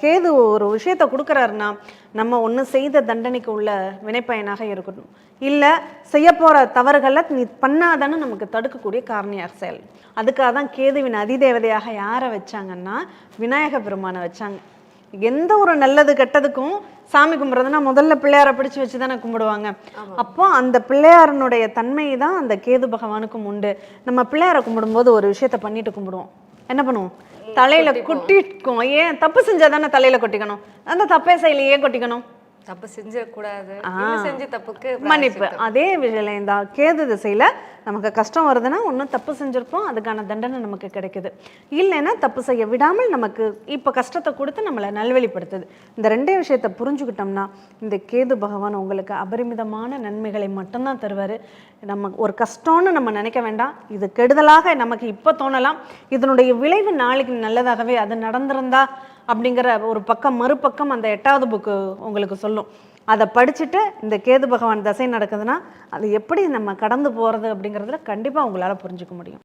கேது ஒரு விஷயத்தை கொடுக்குறாருன்னா நம்ம ஒன்று செய்த தண்டனைக்கு உள்ள வினைப்பயனாக இருக்கட்டும், இல்லை செய்ய போகிற தவறுகளை நீ பண்ணாதானே நமக்கு தடுக்கக்கூடிய காரணியாக செயல். அதுக்காக தான் கேதுவின் அதிதேவதையாக யாரை வச்சாங்கன்னா விநாயக பெருமானை வச்சாங்க. எந்த ஒரு நல்லது கெட்டதுக்கும் சாமி கும்பிட்றதுன்னா முதல்ல பிள்ளையாரை பிடிச்சி வச்சு தானே கும்பிடுவாங்க. அப்போ அந்த பிள்ளையாரனுடைய தன்மை தான் அந்த கேது பகவானுக்கும் உண்டு. நம்ம பிள்ளையாரை கும்பிடும்போது ஒரு விஷயத்த பண்ணிட்டு கும்பிடுவோம். என்ன பண்ணுவோம்? தலையில கொட்டிக்கும். ஏன்? தப்பு செஞ்சா தானே தலையில கொட்டிக்கணும். அந்த தப்பே செய்யலையே கொட்டிக்கணும். தப்பு செஞ்சிடக்கூடாது, செஞ்ச தப்புக்கு மன்னிப்பு. அதே விஷயம் தான் கேது திசையில நமக்கு கஷ்டம் வருதுன்னா ஒன்றும் தப்பு செஞ்சிருப்போம், அதுக்கான தண்டனை நமக்கு கிடைக்குது. இல்லைன்னா தப்பு செய்ய விடாமல் நமக்கு இப்போ கஷ்டத்தை கொடுத்து நம்மளை நல்வழிப்படுத்துது. இந்த ரெண்டே விஷயத்தை புரிஞ்சுக்கிட்டோம்னா இந்த கேது பகவான் உங்களுக்கு அபரிமிதமான நன்மைகளை மட்டும்தான் தருவார். நம்ம ஒரு கஷ்டம்னு நம்ம நினைக்க வேண்டாம். இது கெடுதலாக நமக்கு இப்போ தோணலாம், இதனுடைய விளைவு நாளைக்கு நல்லதாகவே அது நடந்திருந்தா அப்படிங்கிற ஒரு பக்கம் மறுபக்கம் அந்த 8வது புக்கு உங்களுக்கு சொல்லும். அதை படிச்சுட்டு இந்த கேது பகவான் தசை நடக்குதுன்னா அது எப்படி நம்ம கடந்து போகிறது அப்படிங்கிறதுல கண்டிப்பாக உங்களால் புரிஞ்சுக்க முடியும்.